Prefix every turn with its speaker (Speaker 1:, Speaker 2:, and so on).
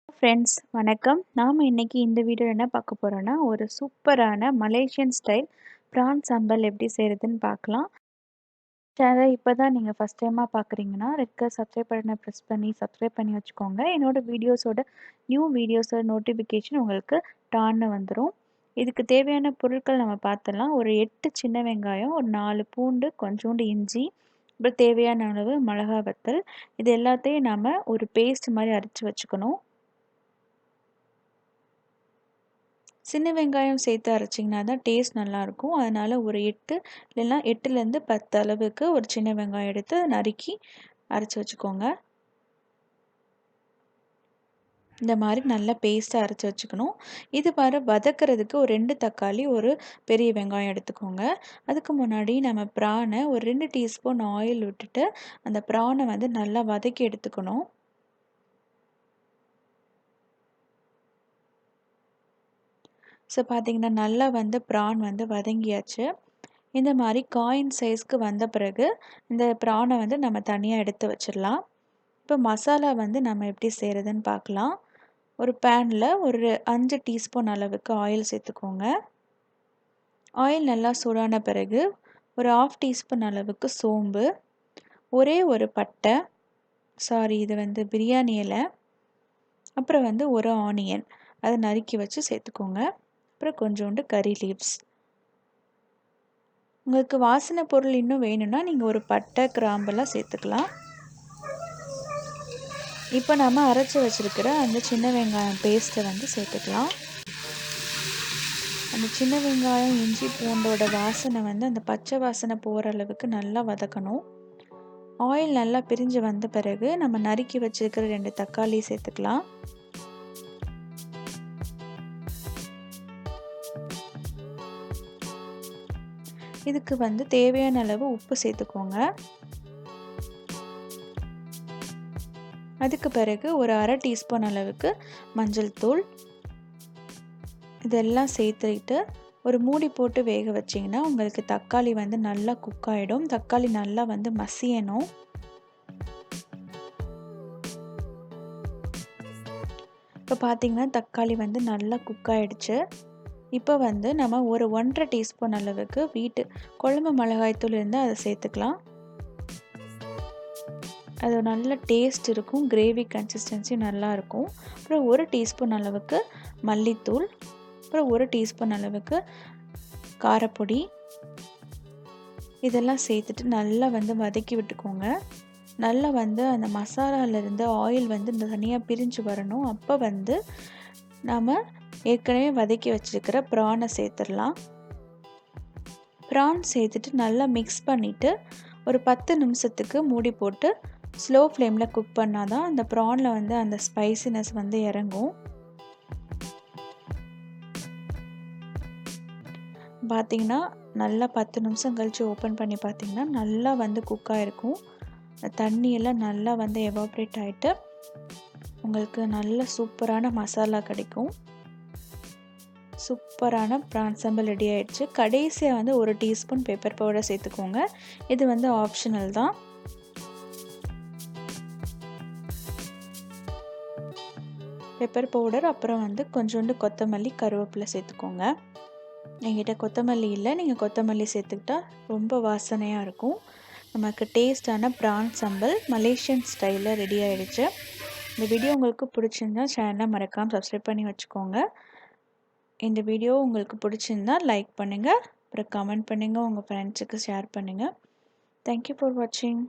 Speaker 1: Friends வணக்கம். நாம் இன்னைக்கு இந்த வீடியோவில் என்ன பார்க்க போகிறோன்னா ஒரு சூப்பரான மலேசியன் ஸ்டைல் ப்ரான் சம்பல் எப்படி செய்கிறதுன்னு பார்க்கலாம். சேனலை இப்போ தான் நீங்கள் ஃபஸ்ட் டைமாக பார்க்குறீங்கன்னா ரெட் கலர் சப்ஸ்கிரைப் பட்டனை ப்ரெஸ் பண்ணி சப்ஸ்கிரைப் பண்ணி வச்சுக்கோங்க. என்னோடய வீடியோஸோட நியூ வீடியோஸோட நோட்டிஃபிகேஷன் உங்களுக்கு டான்னு வந்துடும். இதுக்கு தேவையான பொருட்கள் நம்ம பார்த்துடலாம். ஒரு 8 சின்ன வெங்காயம், ஒரு 4 பூண்டு, கொஞ்சோண்டு இஞ்சி, அப்புறம் தேவையான அளவு மிளகா வத்தல். இது எல்லாத்தையும் நாம் ஒரு பேஸ்ட் மாதிரி அரைச்சி வச்சுக்கணும். சின்ன வெங்காயம் சேர்த்து அரைச்சிங்கன்னா தான் டேஸ்ட் நல்லாயிருக்கும். அதனால் ஒரு 8 இல்லைன்னா 8லேருந்து 10 அளவுக்கு ஒரு சின்ன வெங்காயம் எடுத்து நறுக்கி அரைச்சி வச்சுக்கோங்க. இந்த மாதிரி நல்லா பேஸ்ட்டாக அரைச்சி வச்சுக்கணும். இது வதக்கிறதுக்கு ஒரு 2 தக்காளி, ஒரு பெரிய வெங்காயம் எடுத்துக்கோங்க. அதுக்கு முன்னாடி நம்ம ப்ரானை ஒரு 2 டீஸ்பூன் ஆயில் விட்டுட்டு அந்த ப்ரானை நல்லா வதக்கி எடுத்துக்கணும். ஸோ பார்த்திங்கன்னா நல்லா ப்ரான் வதங்கியாச்சு. இந்த மாதிரி காயின் சைஸ்க்கு வந்த பிறகு இந்த ப்ரானை நம்ம தனியாக எடுத்து வச்சிடலாம். இப்போ மசாலா நம்ம எப்படி செய்கிறதுன்னு பார்க்கலாம். ஒரு பேனில் ஒரு 5 டீஸ்பூன் அளவுக்கு ஆயில் சேர்த்துக்கோங்க. ஆயில் நல்லா சூடான பிறகு ஒரு 1/2 டீஸ்பூன் அளவுக்கு சோம்பு, ஒரே ஒரு பட்டை, இது பிரியாணி இலை, அப்புறம் ஒரு ஆனியன் அதை நறுக்கி வச்சு சேர்த்துக்கோங்க. அப்புறம் கொஞ்சோண்டு கறி லீவ்ஸ். உங்களுக்கு வாசனை பொருள் இன்னும் வேணும்னா நீங்கள் ஒரு பட்டை, கிராம்பெல்லாம் சேர்த்துக்கலாம். இப்போ நம்ம அரைச்சி வச்சுருக்கிற அந்த சின்ன வெங்காயம் பேஸ்ட்டை சேர்த்துக்கலாம். அந்த சின்ன வெங்காயம், இஞ்சி, பூண்டோட வாசனை அந்த பச்சை வாசனை போகிற அளவுக்கு நல்லா வதக்கணும். ஆயில் நல்லா பிரிஞ்சு வந்த பிறகு நம்ம நறுக்கி வச்சுருக்கிற 2 தக்காளி சேர்த்துக்கலாம். இதுக்கு தேவையான அளவு உப்பு சேர்த்துக்கோங்க. அதுக்கு பிறகு ஒரு 1/2 டீஸ்பூன் அளவுக்கு மஞ்சள் தூள். இதெல்லாம் சேர்த்துக்கிட்டு ஒரு மூடி போட்டு வேக வச்சிங்கன்னா உங்களுக்கு தக்காளி நல்லா குக் ஆகிடும். தக்காளி நல்லா மசியணும். இப்போ பார்த்திங்கன்னா தக்காளி நல்லா குக் ஆகிடுச்சு. இப்போ நம்ம ஒரு 1/2 டீஸ்பூன் அளவுக்கு வீட்டு குழம்பு மிளகாய்த்தூள் இருந்தால் அதை சேர்த்துக்கலாம். அது நல்ல டேஸ்ட் இருக்கும், கிரேவி கன்சிஸ்டன்சி நல்லாயிருக்கும். அப்புறம் 1 டீஸ்பூன் அளவுக்கு மல்லித்தூள், அப்புறம் 1 டீஸ்பூன் அளவுக்கு காரப்பொடி, இதெல்லாம் சேர்த்துட்டு நல்லா வதக்கி விட்டுக்கோங்க. நல்லா அந்த மசாலாவிலேருந்து ஆயில் தனியாக பிரிஞ்சு வரணும். அப்போ நாம் ஏற்கனவே வதக்கி வச்சுருக்கிற ப்ரானை சேர்த்துடலாம். ப்ரான் சேர்த்துட்டு நல்லா மிக்ஸ் பண்ணிவிட்டு ஒரு 10 நிமிஷத்துக்கு மூடி போட்டு ஸ்லோ ஃப்ளேமில் குக் பண்ணால் தான் அந்த ப்ரானில் அந்த ஸ்பைசினஸ் இறங்கும். பார்த்திங்கன்னா நல்லா 10 நிமிஷம் கழித்து ஓப்பன் பண்ணி பார்த்திங்கன்னா நல்லா குக்காக இருக்கும். தண்ணியெல்லாம் நல்லா எவாப்ரேட் ஆகிட்டு உங்களுக்கு நல்ல சூப்பரான மசாலா கிடைக்கும். சூப்பரான ப்ரான் சம்பல் ரெடி ஆகிடுச்சு. கடைசியாக 1 டீஸ்பூன் பெப்பர் பவுடர் சேர்த்துக்கோங்க. இது ஆப்ஷனல் தான். பெப்பர் பவுடர், அப்புறம் கொஞ்சோண்டு கொத்தமல்லி, கருவேப்பிலை சேர்த்துக்கோங்க. என்கிட்ட கொத்தமல்லி இல்லை, நீங்கள் கொத்தமல்லி சேர்த்துக்கிட்டா ரொம்ப வாசனையாக இருக்கும். நமக்கு டேஸ்டான ப்ரான் சம்பல் மலேசியன் ஸ்டைலில் ரெடி ஆகிடுச்சு. இந்த வீடியோ உங்களுக்கு பிடிச்சிருந்தா சேனலை மறக்காமல் சப்ஸ்கிரைப் பண்ணி வச்சுக்கோங்க. இந்த வீடியோ உங்களுக்கு பிடிச்சிருந்தா லைக் பண்ணுங்கள், அப்புறம் கமெண்ட் பண்ணுங்கள், உங்கள் ஃப்ரெண்ட்ஸுக்கு ஷேர் பண்ணுங்கள். தேங்க்யூ ஃபார் வாட்சிங்.